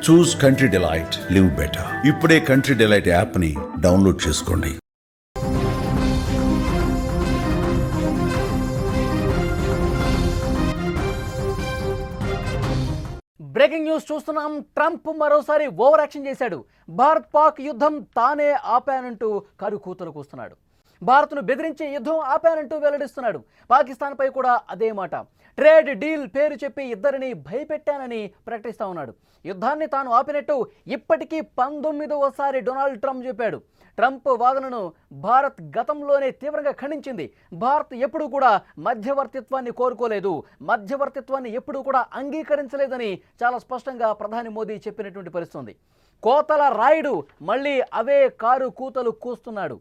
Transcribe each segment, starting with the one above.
చూస్ country delight, live better. ఇప్పుడే country delight యాప్ని download చేసుకోండి. బ్రేకింగ్ న్యూస్ చూస్తున్నాం. ట్రంప్ మరోసారి ఓవర్ యాక్షన్ చేశాడు. భారత్ పాక్ యుద్ధం తానే ఆపానంటూ కరుకూతలు కూస్తున్నాడు. భారత్ను బెదిరించి యుద్ధం ఆపానంటూ వెల్లడిస్తున్నాడు. పాకిస్తాన్పై కూడా అదే మాట. ట్రేడ్ డీల్ పేరు చెప్పి ఇద్దరిని భయపెట్టానని ప్రకటిస్తా ఉన్నాడు. యుద్ధాన్ని తాను ఆపినట్టు ఇప్పటికీ 19వసారి డొనాల్డ్ ట్రంప్ చెప్పాడు. ట్రంప్ వాదనను భారత్ గతంలోనే తీవ్రంగా ఖండించింది. భారత్ ఎప్పుడూ కూడా మధ్యవర్తిత్వాన్ని కోరుకోలేదు, మధ్యవర్తిత్వాన్ని ఎప్పుడూ కూడా అంగీకరించలేదని చాలా స్పష్టంగా ప్రధాని మోదీ చెప్పినటువంటి పరిస్థితి. కోతల రాయుడు మళ్ళీ అవే కారు కూతలు కూస్తున్నాడు.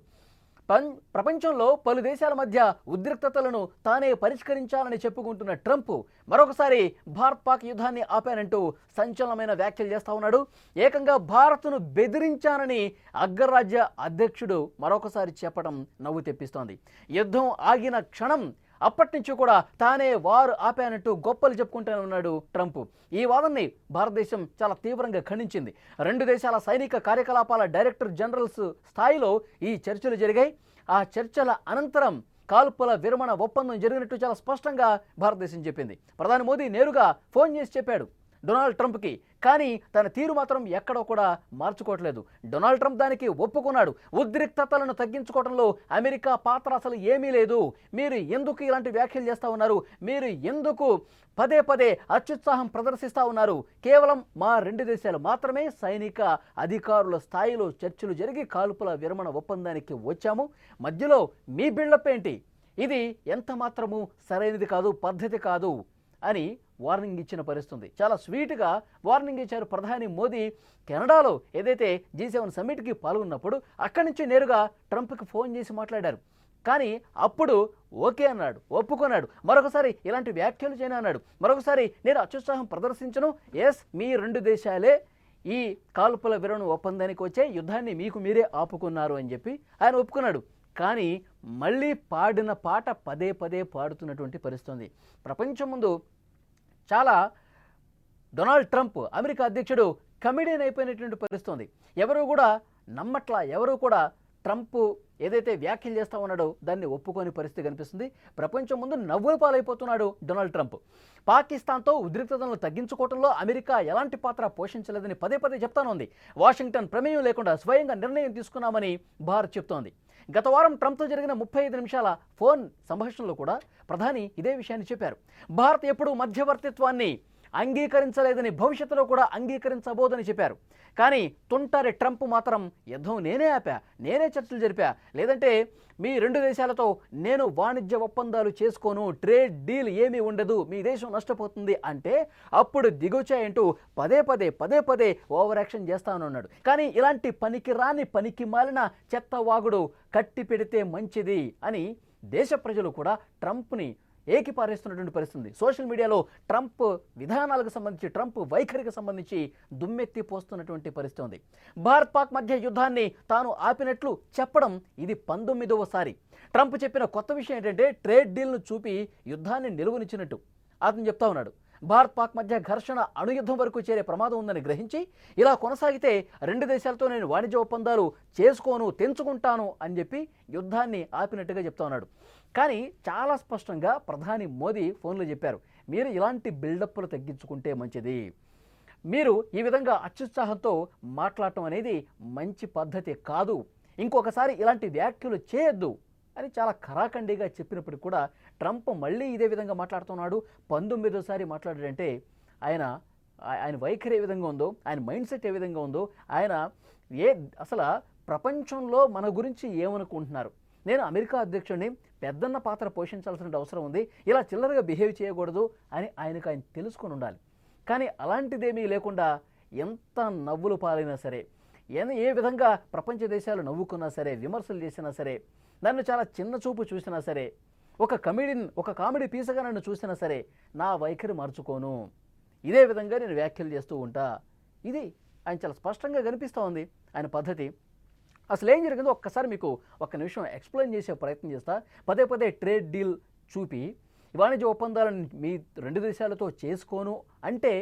ప్రపంచంలో పలు దేశాల మధ్య ఉద్రిక్తతలను తానే పరిష్కరించాలని చెప్పుకుంటున్న ట్రంప్ మరొకసారి భారత్ పాక్ యుద్ధాన్ని ఆపానంటూ సంచలనమైన వ్యాఖ్యలు చేస్తా ఉన్నాడు. ఏకంగా భారత్ను బెదిరించానని అగ్రరాజ్య అధ్యక్షుడు మరొకసారి చెప్పడం నవ్వు తెప్పిస్తోంది. యుద్ధం ఆగిన క్షణం అప్పటి నుంచి కూడా తానే వారు ఆపానంటూ గొప్పలు చెప్పుకుంటూనే ఉన్నాడు ట్రంప్. ఈ వాదనని భారతదేశం చాలా తీవ్రంగా ఖండించింది. రెండు దేశాల సైనిక కార్యకలాపాల డైరెక్టర్ జనరల్స్ స్థాయిలో ఈ చర్చలు జరిగాయి. ఆ చర్చల అనంతరం కాల్పుల విరమణ ఒప్పందం జరిగినట్టు చాలా స్పష్టంగా భారతదేశం చెప్పింది. ప్రధాని మోదీ నేరుగా ఫోన్ చేసి చెప్పాడు డొనాల్డ్ ట్రంప్కి. కానీ తన తీరు మాత్రం ఎక్కడో కూడా మార్చుకోవట్లేదు. డొనాల్డ్ ట్రంప్ దానికి ఒప్పుకున్నాడు. ఉద్రిక్తతలను తగ్గించుకోవడంలో అమెరికా పాత్ర అసలు ఏమీ లేదు. మీరు ఎందుకు ఇలాంటి వ్యాఖ్యలు చేస్తూ ఉన్నారు? మీరు ఎందుకు పదే పదే అత్యుత్సాహం ప్రదర్శిస్తూ ఉన్నారు? కేవలం మా రెండు దేశాలు మాత్రమే సైనిక అధికారుల స్థాయిలో చర్చలు జరిగి కాల్పుల విరమణ ఒప్పందానికి వచ్చాము. మధ్యలో మీ బిల్డప్ ఏంటి? ఇది ఎంత మాత్రము సరైనది కాదు, పద్ధతి కాదు అని వార్నింగ్ ఇచ్చిన పరిస్థితుంది. చాలా స్వీట్గా వార్నింగ్ ఇచ్చారు ప్రధాని మోదీ. కెనడాలో ఏదైతే G7 సమ్మిట్కి పాల్గొన్నప్పుడు అక్కడి నుంచి నేరుగా ట్రంప్కి ఫోన్ చేసి మాట్లాడారు. కానీ అప్పుడు ఓకే అన్నాడు, ఒప్పుకున్నాడు. మరొకసారి ఇలాంటి వ్యాఖ్యలు చేయను అన్నాడు. మరొకసారి నేను అత్యుత్సాహం ప్రదర్శించను, ఎస్ మీ రెండు దేశాలే ఈ కాల్పుల విరమణ ఒప్పందానికి వచ్చే యుద్ధాన్ని మీకు మీరే ఆపుకున్నారు అని చెప్పి ఆయన ఒప్పుకున్నాడు. కానీ మళ్ళీ పాడిన పాట పదే పదే పాడుతున్నటువంటి పరిస్థితి. ప్రపంచం ముందు చాలా డొనాల్డ్ ట్రంప్ అమెరికా అధ్యక్షుడు కమెడియన్ అయిపోయినటువంటి పరిస్థితి. ఎవరు కూడా నమ్మట్లా, ఎవరు కూడా ట్రంప్ ఏదైతే వ్యాఖ్యలు చేస్తూ ఉన్నాడో దాన్ని ఒప్పుకోని పరిస్థితి కనిపిస్తుంది. ప్రపంచం ముందు నవ్వుల పాలైపోతున్నాడు డొనాల్డ్ ట్రంప్. పాకిస్తాన్తో ఉద్రిక్తతలను తగ్గించుకోవడంలో అమెరికా ఎలాంటి పాత్ర పోషించలేదని పదే పదే చెప్తానుంది. వాషింగ్టన్ ప్రమేయం లేకుండా స్వయంగా నిర్ణయం తీసుకున్నామని భారత్ చెప్తోంది. గత వారం ట్రంప్తో జరిగిన 35 నిమిషాల ఫోన్ సంభాషణలో కూడా ప్రధాని ఇదే విషయాన్ని చెప్పారు. భారత్ ఎప్పుడూ మధ్యవర్తిత్వాన్ని అంగీకరించలేదని, భవిష్యత్తులో కూడా అంగీకరించబోదని చెప్పారు. కానీ తుంటారి ట్రంప్ మాత్రం యుద్ధం నేనే ఆపా, నేనే చర్చలు జరిపా, లేదంటే మీ రెండు దేశాలతో నేను వాణిజ్య ఒప్పందాలు చేసుకోను, ట్రేడ్ డీల్ ఏమీ ఉండదు, మీ దేశం నష్టపోతుంది అంటే అప్పుడు దిగొచ్చాయంటూ పదే పదే ఓవర్ యాక్షన్ చేస్తానన్నాడు. కానీ ఇలాంటి పనికి మాలిన చెత్త వాగుడు కట్టి పెడితే మంచిది అని దేశ ప్రజలు కూడా ట్రంప్ని ఏకిపారేస్తున్నటువంటి పరిస్థితి. సోషల్ మీడియాలో ట్రంప్ విధానాలకు సంబంధించి, ట్రంప్ వైఖరికి సంబంధించి దుమ్మెత్తి పోస్తున్నటువంటి పరిస్థితి ఉంది. భారత్ పాక్ మధ్య యుద్ధాన్ని తాను ఆపినట్లు చెప్పడం ఇది 19వసారి. ట్రంప్ చెప్పిన కొత్త విషయం ఏంటంటే ట్రేడ్ డీల్ను చూపి యుద్ధాన్ని నిలువనిచ్చినట్టు అతను చెప్తా ఉన్నాడు. భారత్ పాక్ మధ్య ఘర్షణ అణుయుద్ధం వరకు చేరే ప్రమాదం ఉందని గ్రహించి ఇలా కొనసాగితే రెండు దేశాలతో నేను వాణిజ్య ఒప్పందాలు చేసుకోను, తెంచుకుంటాను అని చెప్పి యుద్ధాన్ని ఆపినట్టుగా చెప్తా ఉన్నాడు. కానీ చాలా స్పష్టంగా ప్రధాని మోదీ ఫోన్లో చెప్పారు, మీరు ఇలాంటి బిల్డప్లు తగ్గించుకుంటే మంచిది, మీరు ఈ విధంగా అత్యుత్సాహంతో మాట్లాడటం అనేది మంచి పద్ధతి కాదు, ఇంకొకసారి ఇలాంటి వ్యాఖ్యలు చేయొద్దు అని చాలా ఖరాఖండిగా చెప్పినప్పటికీ కూడా ట్రంప్ మళ్ళీ ఇదే విధంగా మాట్లాడుతున్నాడు. 19వసారి మాట్లాడాడంటే ఆయన వైఖరి ఏ విధంగా ఉందో, ఆయన మైండ్ సెట్ ఏ విధంగా ఉందో, ఆయన అసలు ప్రపంచంలో మన గురించి ఏమనుకుంటున్నారు, నేను అమెరికా అధ్యక్షుడిని, పెద్దన్న పాత్ర పోషించాల్సిన అవసరం ఉంది, ఇలా చిల్లరగా బిహేవ్ చేయకూడదు అని ఆయన తెలుసుకొని ఉండాలి. కానీ అలాంటిదేమీ లేకుండా ఎంత నవ్వులు పాలైనా సరే, ఏ విధంగా ప్రపంచ దేశాలు నవ్వుకున్నా సరే, విమర్శలు చేసినా సరే, నన్ను చాలా చిన్న చూపు చూసినా సరే, ఒక కామెడీ పీసగా నన్ను చూసినా సరే నా వైఖరి మార్చుకోను, ఇదే విధంగా నేను వ్యాఖ్యలు చేస్తూ ఉంటా. ఇది ఆయన చాలా స్పష్టంగా కనిపిస్తూ ఉంది ఆయన పద్ధతి. అసలు ఏం జరిగిందో ఒక్కసారి మీకు ఒక్క నిమిషం ఎక్స్ప్లెయిన్ చేసే ప్రయత్నం చేస్తా. పదే ట్రేడ్ డీల్ చూపి వాణిజ్య ఒప్పందాలను మీ రెండు దేశాలతో చేసుకోను అంటే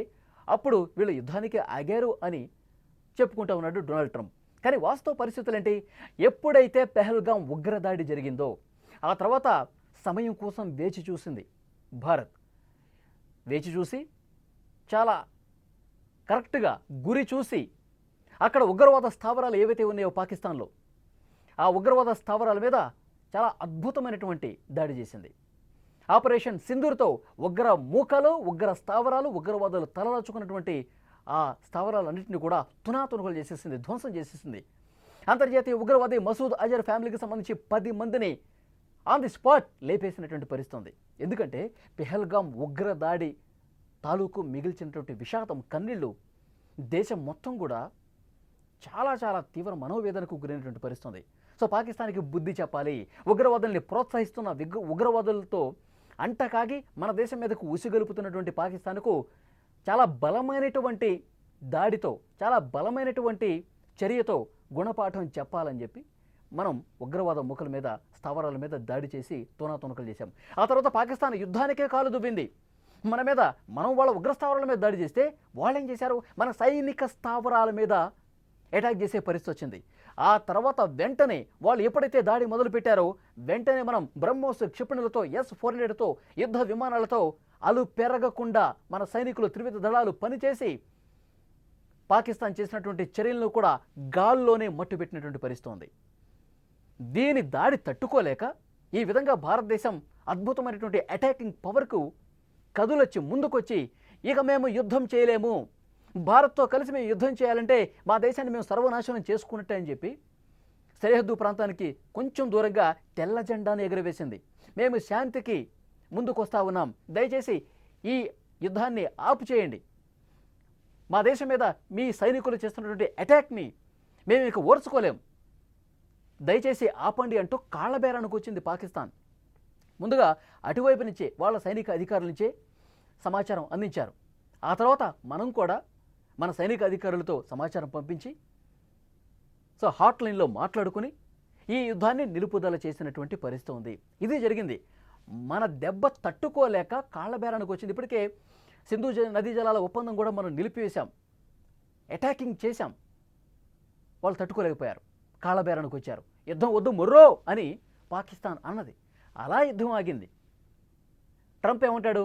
అప్పుడు వీళ్ళు యుద్ధానికి ఆగారు అని చెప్పుకుంటూ ఉన్నాడు డొనాల్డ్ ట్రంప్. కానీ వాస్తవ పరిస్థితులు ఏంటి? ఎప్పుడైతే పెహల్గాం ఉగ్రదాడి జరిగిందో ఆ తర్వాత సమయం కోసం వేచి చూసింది భారత్. వేచి చూసి చాలా కరెక్ట్గా గురి చూసి అక్కడ ఉగ్రవాద స్థావరాలు ఏవైతే ఉన్నాయో పాకిస్తాన్లో, ఆ ఉగ్రవాద స్థావరాల మీద చాలా అద్భుతమైనటువంటి దాడి చేసింది. ఆపరేషన్ సింధూర్తో ఉగ్ర మూకలు, ఉగ్ర స్థావరాలు, ఉగ్రవాదులు తలదాచుకున్నటువంటి ఆ స్థావరాలన్నింటినీ కూడా తునాతునకలు చేసేసింది, ధ్వంసం చేసేసింది. అంతర్జాతీయ ఉగ్రవాది మసూద్ అజర్ ఫ్యామిలీకి సంబంధించి 10 మందిని ఆన్ ది స్పాట్ లేపేసినటువంటి పరిస్థితి ఉంది. ఎందుకంటే పెహల్గాం ఉగ్రదాడి తాలూకు మిగిల్చినటువంటి విషాదం, కన్నీళ్లు దేశం మొత్తం కూడా చాలా చాలా తీవ్ర మనోవేదనకు గురైనటువంటి పరిస్థితి. సో పాకిస్తాన్కి బుద్ధి చెప్పాలి. ఉగ్రవాదుల్ని ప్రోత్సహిస్తున్న ఉగ్రవాదులతో అంటకాగి మన దేశం మీదకు ఉసిగొలుపుతున్నటువంటి పాకిస్తాన్కు చాలా బలమైనటువంటి దాడితో, చాలా బలమైనటువంటి చర్యతో గుణపాఠం చెప్పాలని చెప్పి మనం ఉగ్రవాద ముఖల మీద, స్థావరాల మీద దాడి చేసి తోనాతోనకలు చేశాం. ఆ తర్వాత పాకిస్తాన్ యుద్ధానికే కాలు దువ్వింది. మన మీద, మనం వాళ్ళ ఉగ్ర స్థావరాల మీద దాడి చేస్తే వాళ్ళు ఏం చేశారు? మన సైనిక స్థావరాల మీద అటాక్ చేసే పరిస్థితి వచ్చింది. ఆ తర్వాత వెంటనే వాళ్ళు ఎప్పుడైతే దాడి మొదలుపెట్టారో వెంటనే మనం బ్రహ్మోస్ క్షిపణులతో, S-400తో, యుద్ధ విమానాలతో అలు పెరగకుండా మన సైనికులు, త్రివిధ దళాలు పనిచేసి పాకిస్తాన్ చేసినటువంటి చర్యలను కూడా గాల్లోనే మట్టుపెట్టినటువంటి పరిస్థితి ఉంది. దీని దాడి తట్టుకోలేక ఈ విధంగా భారతదేశం అద్భుతమైనటువంటి అటాకింగ్ పవర్కు కదులొచ్చి ముందుకొచ్చి ఇక మేము యుద్ధం చేయలేము, భారత్తో కలిసి మేము యుద్ధం చేయాలంటే మా దేశాన్ని మేము సర్వనాశనం చేసుకున్నట్టే అని చెప్పి సరిహద్దు ప్రాంతానికి కొంచెం దూరంగా తెల్ల జెండాను ఎగురవేసింది. మేము శాంతికి ముందుకొస్తా ఉన్నాం, దయచేసి ఈ యుద్ధాన్ని ఆపు చేయండి, మా దేశం మీద మీ సైనికులు చేస్తున్నటువంటి అటాక్ని మేము ఇక ఓర్చుకోలేం, దయచేసి ఆపండి అంటూ కాళ్ళబేరానికి వచ్చింది పాకిస్తాన్. ముందుగా అటువైపు నుంచే వాళ్ళ సైనిక అధికారుల నుంచే సమాచారం అందించారు. ఆ తర్వాత మనం కూడా మన సైనిక అధికారులతో సమాచారం పంపించి సో హాట్లైన్లో మాట్లాడుకుని ఈ యుద్ధాన్ని నిలుపుదల చేసినటువంటి పరిస్థితి ఉంది. ఇది జరిగింది. మన దెబ్బ తట్టుకోలేక కాళ్ళబేరానికి వచ్చింది. ఇప్పటికే సింధు నదీ జలాల ఒప్పందం కూడా మనం నిలిపివేశాం, అటాకింగ్ చేశాం, వాళ్ళు తట్టుకోలేకపోయారు, కాళ్ళబేరానికి వచ్చారు. యుద్ధం వద్దు మొర్రో అని పాకిస్తాన్ అన్నది. అలా యుద్ధం ఆగింది. ట్రంప్ ఏమంటాడు?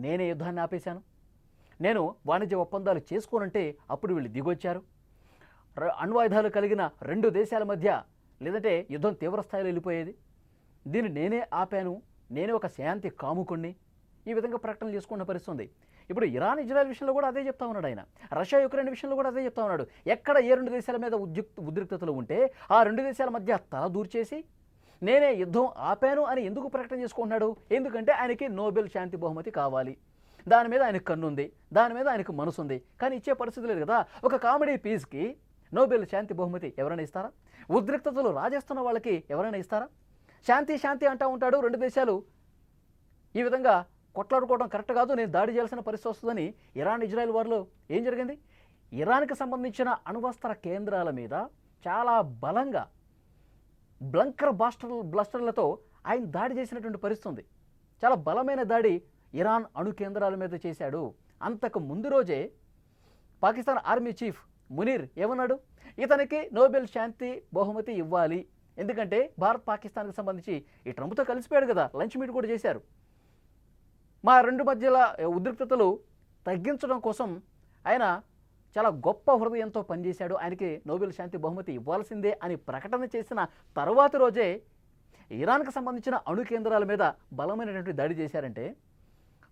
నేనే యుద్ధాన్ని ఆపేశాను, నేను వాణిజ్య ఒప్పందాలు చేసుకోనంటే అప్పుడు వీళ్ళు దిగొచ్చారు, అణ్వాయుధాలు కలిగిన 2 దేశాల మధ్య లేదంటే యుద్ధం తీవ్రస్థాయిలో వెళ్ళిపోయేది, దీన్ని నేనే ఆపాను, నేనే ఒక శాంతి కాముకుణ్ణి, ఈ విధంగా ప్రకటనలు చేసుకున్న పరిస్థితి. ఇప్పుడు ఇరాన్ ఇజ్రాయెల్ విషయంలో కూడా అదే చెప్తా ఉన్నాడు ఆయన. రష్యా యుక్రెయిన్ విషయంలో కూడా అదే చెప్తా ఉన్నాడు. ఎక్కడ ఏ 2 దేశాల మీద ఉద్రిక్తతలు ఉంటే ఆ 2 దేశాల మధ్య తల దూర్చేసి నేనే యుద్ధం ఆపాను అని ఎందుకు ప్రకటన చేసుకుంటున్నాడు? ఎందుకంటే ఆయనకి నోబెల్ శాంతి బహుమతి కావాలి, దాని మీద ఆయనకు కన్నుంది, దాని మీద ఆయనకు మనసు ఉంది. కానీ ఇచ్చే పరిస్థితి లేదు కదా. ఒక కామెడీ పీస్కి నోబెల్ శాంతి బహుమతి ఎవరైనా ఇస్తారా? ఉద్రిక్తతలు రాజేస్తున్న వాళ్ళకి ఎవరైనా ఇస్తారా? శాంతి శాంతి అంటూ ఉంటాడు. 2 దేశాలు ఈ విధంగా కొట్లాడుకోవడం కరెక్ట్ కాదు, నేను దాడి చేయాల్సిన పరిస్థితి వస్తుందని ఇరాన్ ఇజ్రాయెల్ వార్లో ఏం జరిగింది? ఇరాన్కి సంబంధించిన అణ్వస్త్ర కేంద్రాల మీద చాలా బలంగా బ్లంకర్ బ్లస్టర్లతో ఆయన దాడి చేసినటువంటి పరిస్థితి ఉంది. చాలా బలమైన దాడి ఇరాన్ అణు కేంద్రాల మీద చేశాడు. అంతకు ముందు రోజే పాకిస్తాన్ ఆర్మీ చీఫ్ మునీర్ ఏమన్నాడు? ఇతనికి నోబెల్ శాంతి బహుమతి ఇవ్వాలి, ఎందుకంటే భారత్ పాకిస్తాన్కి సంబంధించి ఈ ట్రంప్తో కలిసిపోయాడు కదా, లంచ్ మీట్ కూడా చేశారు. మా 2 మధ్యల ఉద్రిక్తతలు తగ్గించడం కోసం ఆయన చాలా గొప్ప హృదయంతో పనిచేశాడు, ఆయనకి నోబెల్ శాంతి బహుమతి ఇవ్వాల్సిందే అని ప్రకటన చేసిన తర్వాతి రోజే ఇరాన్కి సంబంధించిన అణు కేంద్రాల మీద బలమైనటువంటి దాడి చేశారంటే,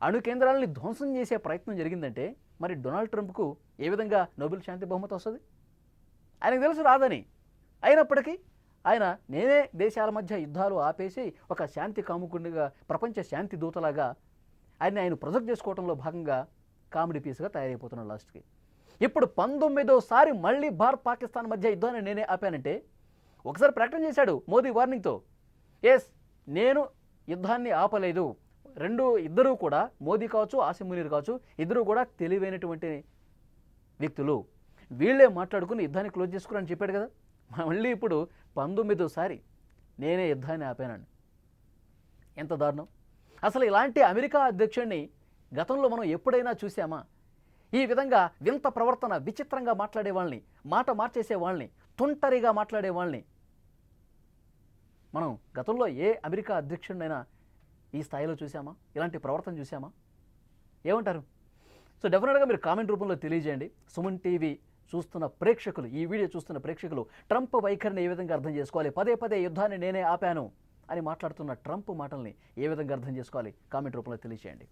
అణు కేంద్రాలని ధ్వంసం చేసే ప్రయత్నం జరిగిందంటే మరి డొనాల్డ్ ట్రంప్కు ఏ విధంగా నోబెల్ శాంతి బహుమతి వస్తుంది? ఆయనకు తెలుసు రాదని. అయినప్పటికీ ఆయన నేనే దేశాల మధ్య యుద్ధాలు ఆపేసి ఒక శాంతి కాముకునిగా, ప్రపంచ శాంతి దూతలాగా ఆయన ప్రొజెక్ట్ చేసుకోవడంలో భాగంగా కామెడీ పీస్గా తయారైపోతున్నాడు లాస్ట్కి. ఇప్పుడు 19వసారి మళ్ళీ భారత్ పాకిస్తాన్ మధ్య యుద్ధాన్ని నేనే ఆపానంటే, ఒకసారి ప్రకటన చేశాడు మోదీ వార్నింగ్తో, ఎస్ నేను యుద్ధాన్ని ఆపలేదు. ఇద్దరూ కూడా, మోదీ కావచ్చు, ఆసిమ్ మునీర్ కావచ్చు, ఇద్దరూ కూడా తెలివైనటువంటి వ్యక్తులు, వీళ్ళే మాట్లాడుకుని యుద్ధాన్ని క్లోజ్ చేసుకుని చెప్పాడు కదా. మళ్ళీ ఇప్పుడు 19వసారి నేనే యుద్ధాన్ని ఆపానండి. ఎంత దారుణం! అసలు ఇలాంటి అమెరికా అధ్యక్షుడిని గతంలో మనం ఎప్పుడైనా చూసామా? ఈ విధంగా వింత ప్రవర్తన, విచిత్రంగా మాట్లాడే వాళ్ళని, మాట మార్చేసే వాళ్ళని, తుంటరిగా మాట్లాడే వాళ్ళని మనం గతంలో ఏ అమెరికా అధ్యక్షుడినైనా ఈ స్థాయిలో చూసామా? ఇలాంటి ప్రవర్తన చూసామా? ఏమంటారు? సో డెఫినెట్గా మీరు కామెంట్ రూపంలో తెలియజేయండి. సుమన్ టీవీ చూస్తున్న ప్రేక్షకులు, ఈ వీడియో చూస్తున్న ప్రేక్షకులు ట్రంప్ వైఖరిని ఏ విధంగా అర్థం చేసుకోవాలి? పదే పదే యుద్ధాన్ని నేనే ఆపాను అని మాట్లాడుతున్న ట్రంప్ మాటల్ని ఏ విధంగా అర్థం చేసుకోవాలి? కామెంట్ రూపంలో తెలియజేయండి.